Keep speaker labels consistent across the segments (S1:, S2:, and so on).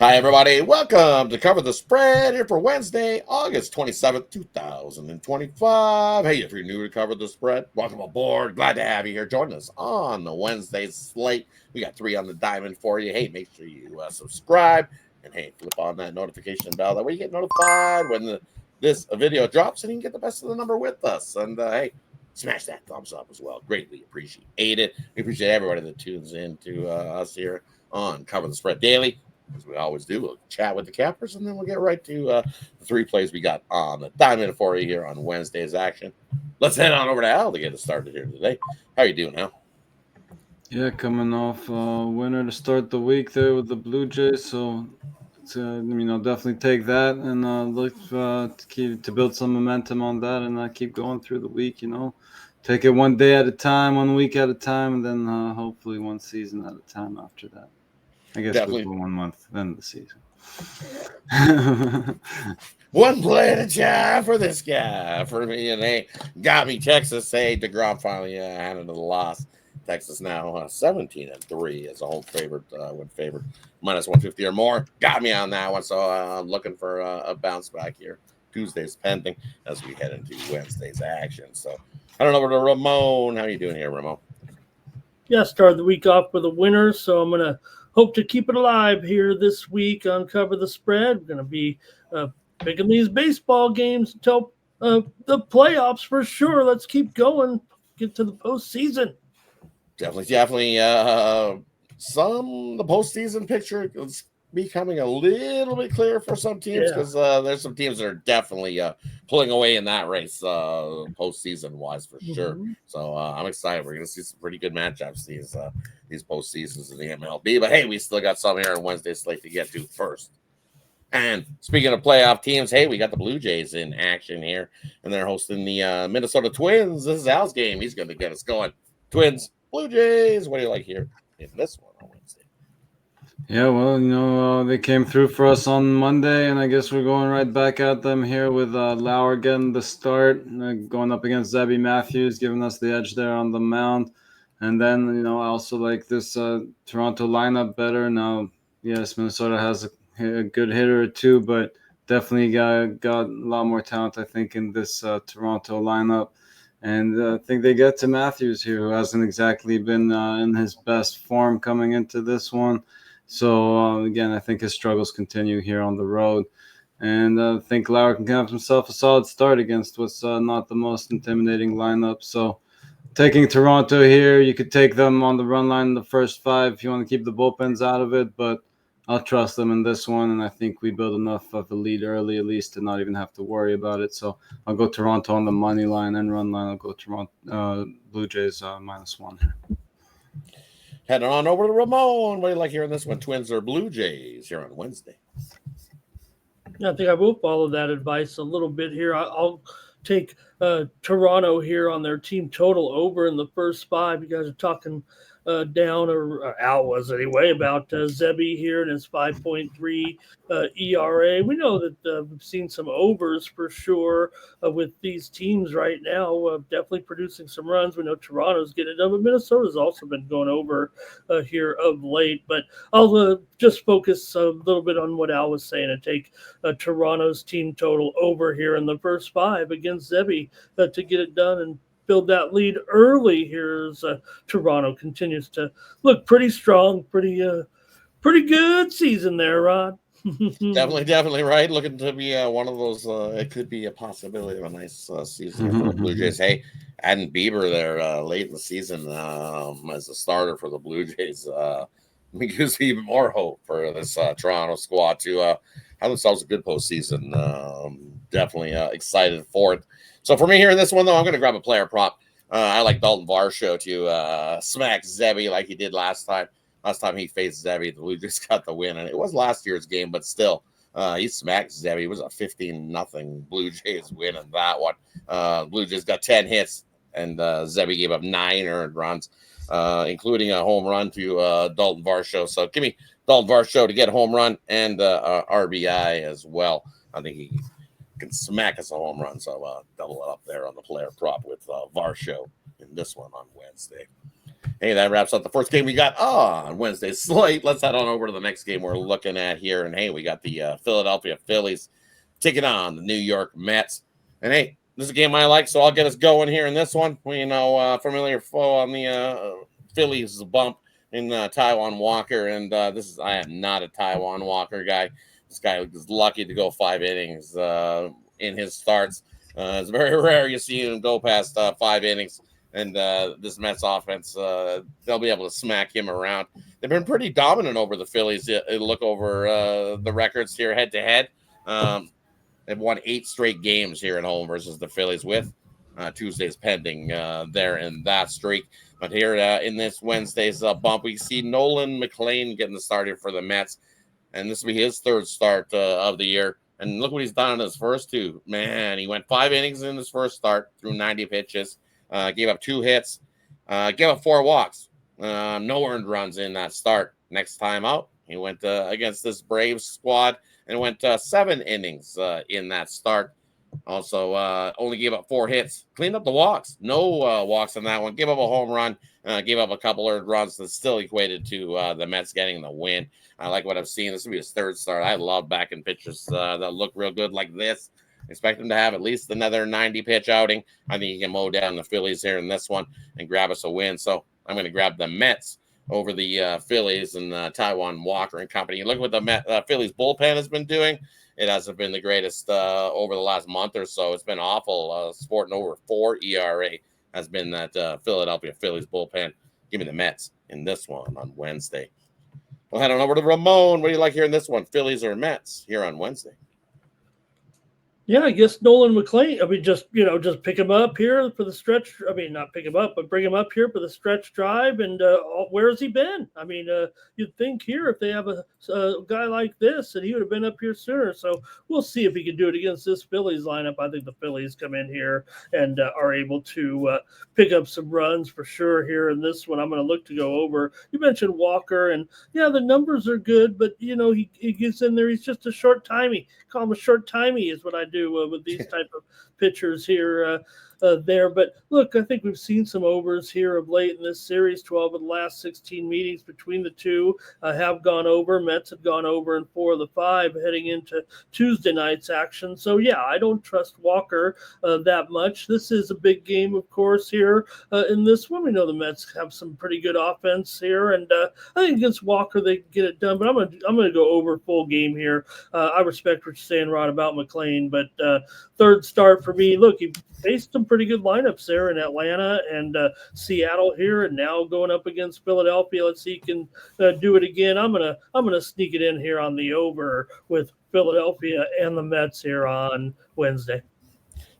S1: Hi, everybody. Welcome to Cover the Spread here for Wednesday, August 27th, 2025. Hey, if you're new to Cover the Spread, welcome aboard. Glad to have you here. Join us on the Wednesday slate. We got 3 on the diamond for you. Hey, make sure you subscribe and hey, flip on that notification bell. That way you get notified when this video drops and you can get the best of the number with us. And hey, smash that thumbs up as well. Greatly appreciate it. We appreciate everybody that tunes in to us here on Cover the Spread Daily. As we always do, we'll chat with the cappers, and then we'll get right to the 3 plays we got on the diamond for you here on Wednesday's action. Let's head on over to Al to get us started here today. How are you doing, Al?
S2: Yeah, coming off winner to start the week there with the Blue Jays, so it's, definitely take that and look to build some momentum on that and keep going through the week. Take it one day at a time, 1 week at a time, and then hopefully one season at a time after that. I guess we'll
S1: Definitely
S2: go 1 month, then the season.
S1: one play at a time for this guy. For me, and hey, got me Texas. Hey, DeGrom finally handed the loss. Texas now 17-3 as a home favorite, win favorite, minus 150 or more. Got me on that one. So I'm looking for a bounce back here. Tuesday's pending as we head into Wednesday's action. So I don't know where to Ramon. How you doing here, Ramon?
S3: Yeah, started the week off with a winner, so I'm going to hope to keep it alive here this week on Cover the Spread. We're going to be picking these baseball games until the playoffs for sure. Let's keep going, get to the postseason.
S1: Definitely. The postseason picture is becoming a little bit clearer for some teams
S3: Yeah.
S1: because there's some teams that are definitely pulling away in that race postseason wise for sure.
S3: Mm-hmm.
S1: So I'm excited. We're going to see some pretty good matchups these postseasons in the MLB. But hey, we still got some here on Wednesday slate to get to first. And speaking of playoff teams, hey, we got the Blue Jays in action here, and they're hosting the Minnesota Twins. This is Al's game. He's going to get us going. Twins, Blue Jays. What do you like here in this one on Wednesday?
S2: Yeah, well, they came through for us on Monday, and I guess we're going right back at them here with Lauer getting the start, going up against Zebby Matthews, giving us the edge there on the mound. And then, I also like this Toronto lineup better. Now, yes, Minnesota has a good hitter or two, but definitely got a lot more talent, I think, in this Toronto lineup. And I think they get to Matthews here, who hasn't exactly been in his best form coming into this one. So again, I think his struggles continue here on the road, and I think Lauer can have himself a solid start against what's not the most intimidating lineup. So taking Toronto here, you could take them on the run line in the first 5 if you want to keep the bullpens out of it, but I'll trust them in this one, and I think we build enough of a lead early at least to not even have to worry about it. So I'll go Toronto on the money line and run line. I'll go Toronto Blue Jays -1 here.
S1: Heading on over to Ramon. What do you like here in this one? Twins or Blue Jays here on Wednesday?
S3: Yeah, I think I will follow that advice a little bit here. I'll take Toronto here on their team total over in the first 5. You guys are talking down, or Al was anyway, about Zebby here and his 5.3 ERA. We know that we've seen some overs for sure with these teams right now, definitely producing some runs. We know Toronto's getting it done, but Minnesota's also been going over here of late. But I'll just focus a little bit on what Al was saying and take Toronto's team total over here in the first 5 against Zebby to get it done and build that lead early here as Toronto continues to look pretty strong, pretty good season there, Rod.
S1: Definitely right. Looking to be one of those. It could be a possibility of a nice season here for the Blue Jays. Hey, adding Bieber there late in the season as a starter for the Blue Jays gives me even more hope for this Toronto squad to have themselves a good postseason. Definitely excited for it. So for me here in this one, though, I'm going to grab a player prop. I like Dalton Varsho to smack Zebby like he did last time. Last time he faced Zebby, the Blue Jays got the win, and it was last year's game, but still, he smacked Zebby. It was a 15-0 Blue Jays win in that one. Blue Jays got 10 hits, and Zebby gave up 9 earned runs, including a home run to Dalton Varsho. So give me Dalton Varsho to get a home run and RBI as well. I think he can smack us a home run, so double it up there on the player prop with Varsho in this one on Wednesday. Hey, that wraps up the first game we got on Wednesday's slate. Let's head on over to the next game we're looking at here. And hey, we got the Philadelphia Phillies taking on the New York Mets. And hey, this is a game I like, so I'll get us going here in this one. We familiar foe on the Phillies bump in Taijuan Walker, and I am not a Taijuan Walker guy. This guy was lucky to go 5 innings in his starts. It's very rare you see him go past 5 innings. And this Mets offense, they'll be able to smack him around. They've been pretty dominant over the Phillies. Look over the records here head to head. They've won 8 straight games here at home versus the Phillies, with Tuesday's pending there in that streak. But here in this Wednesday's bump, we see Nolan McLean getting the start here for the Mets. And this will be his 3rd start of the year. And look what he's done in his first 2. Man, he went 5 innings in his first start through 90 pitches. Gave up 2 hits, gave up 4 walks, no earned runs in that start. Next time out, he went against this Braves squad and went 7 innings in that start. Also, only gave up 4 hits, cleaned up the walks, no walks in that one, gave up a home run, gave up a couple earned runs that still equated to the Mets getting the win. I like what I've seen. This will be his 3rd start. I love backing pitchers that look real good like this. Expect him to have at least another 90-pitch outing. I think he can mow down the Phillies here in this one and grab us a win. So I'm going to grab the Mets over the Phillies and Taijuan Walker and company. Look what the Phillies bullpen has been doing. It hasn't been the greatest over the last month or so. It's been awful. Sporting over 4 ERA has been that Philadelphia Phillies bullpen. Give me the Mets in this one on Wednesday. We'll head on over to Ramon. What do you like here in this one? Phillies or Mets here on Wednesday?
S3: Yeah, I guess Nolan McLean. I mean, just pick him up here for the stretch. I mean, not pick him up, but bring him up here for the stretch drive. And where has he been? I mean, you'd think here if they have a guy like this, that he would have been up here sooner. So we'll see if he can do it against this Phillies lineup. I think the Phillies come in here and are able to pick up some runs for sure here in this one. I'm going to look to go over. You mentioned Walker, and yeah, the numbers are good, but he gets in there. He's just a short timey. Call him a short timey is what I do with these type of pitchers here there. But look, I think we've seen some overs here of late in this series. 12 of the last 16 meetings between the two have gone over. Mets have gone over in 4 of the 5 heading into Tuesday night's action. So yeah, I don't trust Walker that much. This is a big game, of course, here in this one. We know the Mets have some pretty good offense here, and I think against Walker they can get it done. But I'm gonna go over full game here. I respect what you're saying, Rod, about McLean, but 3rd start for me. Look, he faced some pretty good lineups there in Atlanta and Seattle here, and now going up against Philadelphia. Let's see if he can do it again. I'm gonna sneak it in here on the over with Philadelphia and the Mets here on Wednesday.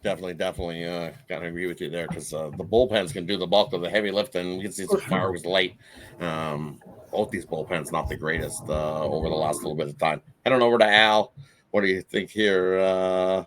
S1: Definitely, gotta agree with you there, because the bullpens can do the bulk of the heavy lifting. We can see some fireworks late. Both these bullpens not the greatest over the last little bit of time. Head on over to Al. What do you think here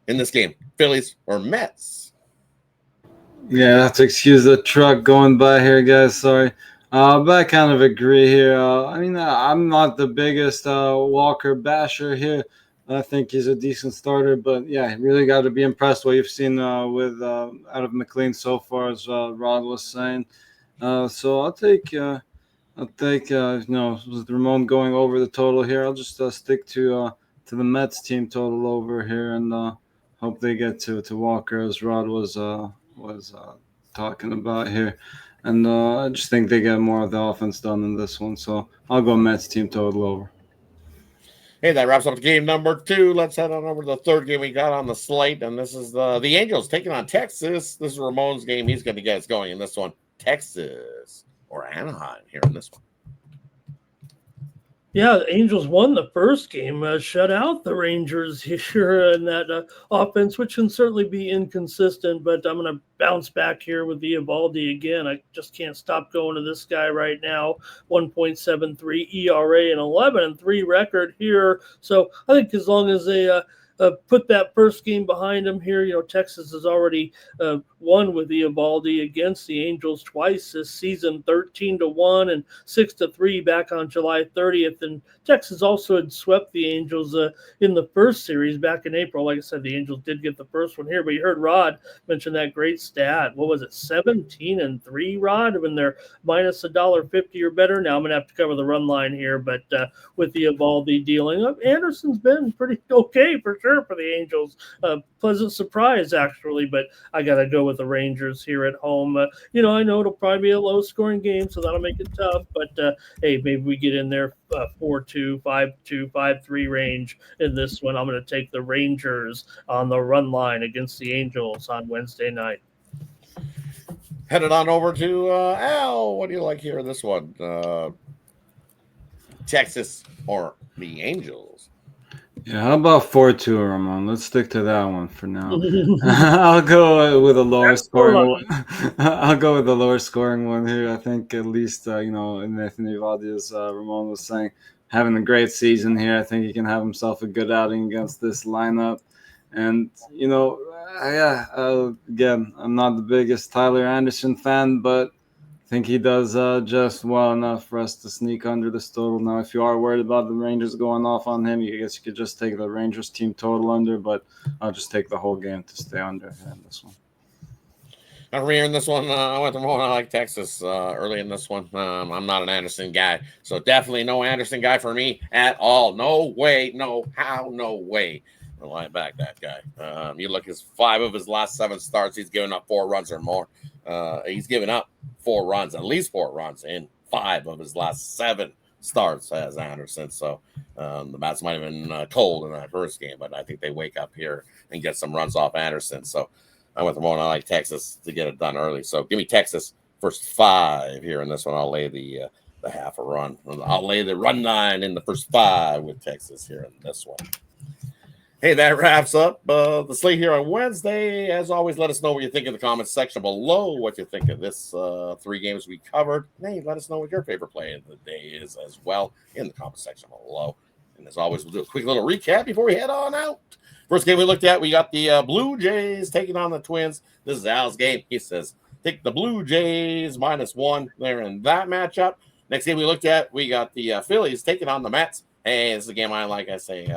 S1: in this game? Phillies or Mets?
S2: Yeah, I have to excuse the truck going by here, guys. Sorry. But I kind of agree here. I'm not the biggest Walker basher here. I think he's a decent starter, but yeah, really got to be impressed what you've seen with out of McLean so far, as Rod was saying. So I'll take with Ramon going over the total here. I'll just stick to the Mets team total over here, and hope they get to Walker, as Rod was talking about here. And I just think they get more of the offense done in this one. So I'll go Mets team total over.
S1: Hey, that wraps up game number 2. Let's head on over to the 3rd game we got on the slate. And this is the Angels taking on Texas. This is Ramon's game. He's going to get us going in this one. Texas or Anaheim here in this one.
S3: Yeah, the Angels won the first game, shut out the Rangers here in that offense, which can certainly be inconsistent, but I'm going to bounce back here with Eovaldi again. I just can't stop going to this guy right now. 1.73 ERA and 11-3 record here. So I think as long as they put that first game behind them here. Texas has already won with Eovaldi against the Angels twice this season, 13-1 and 6-3 back on July 30th. And Texas also had swept the Angels in the first series back in April. Like I said, the Angels did get the first one here, but you heard Rodd mention that great stat. What was it, 17-3, Rodd, when they're minus $1.50 or better? Now I'm going to have to cover the run line here, but with the Eovaldi dealing up, Anderson's been pretty okay for sure for the Angels. Pleasant surprise, actually, but I got to go with the Rangers here at home. I know it'll probably be a low-scoring game, so that'll make it tough, but hey, maybe we get in there 4-2, 5-2, 5-3 range in this one. I'm going to take the Rangers on the run line against the Angels on Wednesday night.
S1: Headed on over to Al. What do you like here in this one? Texas or the Angels?
S2: Yeah, how about 4-2, Ramon? Let's stick to that one for now. I'll go with a lower scoring one. I'll go with the lower scoring one here. I think at least, Anthony Eovaldi, as Ramon was saying, having a great season here. I think he can have himself a good outing against this lineup. And, again, I'm not the biggest Tyler Anderson fan, but I think he does just well enough for us to sneak under this total. Now, if you are worried about the Rangers going off on him, I guess you could just take the Rangers team total under, but I'll just take the whole game to stay under in this one.
S1: Here in this one, I went to I like Texas early in this one. I'm not an Anderson guy, so definitely no Anderson guy for me at all. No way, no how, no way. I'll lie back that guy. You look at 5 of his last 7 starts, he's given up 4 runs or more. He's given up 4 runs, at least 4 runs in 5 of his last 7 starts as Anderson. So the bats might have been cold in that first game, but I think they wake up here and get some runs off Anderson. So I went to Ramon. I like Texas to get it done early. So give me Texas first 5 here in this one. I'll lay the half a run. I'll lay the run line in the first 5 with Texas here in this one. Hey, that wraps up the slate here on Wednesday. As always, let us know what you think in the comments section below, what you think of this 3 games we covered. Hey, let us know what your favorite play of the day is as well in the comments section below. And as always, we'll do a quick little recap before we head on out. First game we looked at, we got the Blue Jays taking on the Twins. This is Al's game. He says, take the Blue Jays -1 there in that matchup. Next game we looked at, we got the Phillies taking on the Mets. Hey, this is a game I like. I say,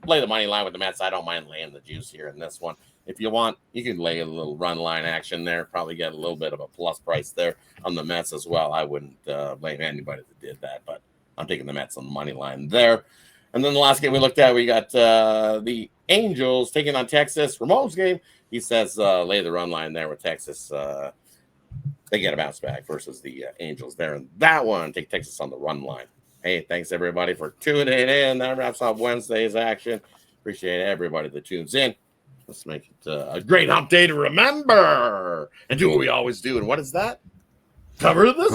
S1: play the money line with the Mets. I don't mind laying the juice here in this one. If you want, you can lay a little run line action there. Probably get a little bit of a plus price there on the Mets as well. I wouldn't blame anybody that did that, but I'm taking the Mets on the money line there. And then the last game we looked at, we got the Angels taking on Texas. Ramon's game, he says lay the run line there with Texas. They get a bounce back versus the Angels there. And that one, take Texas on the run line. Hey, thanks everybody for tuning in. That wraps up Wednesday's action. Appreciate everybody that tunes in. Let's make it a great hump day to remember and do what we always do. And what is that? Cover the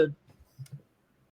S1: spread.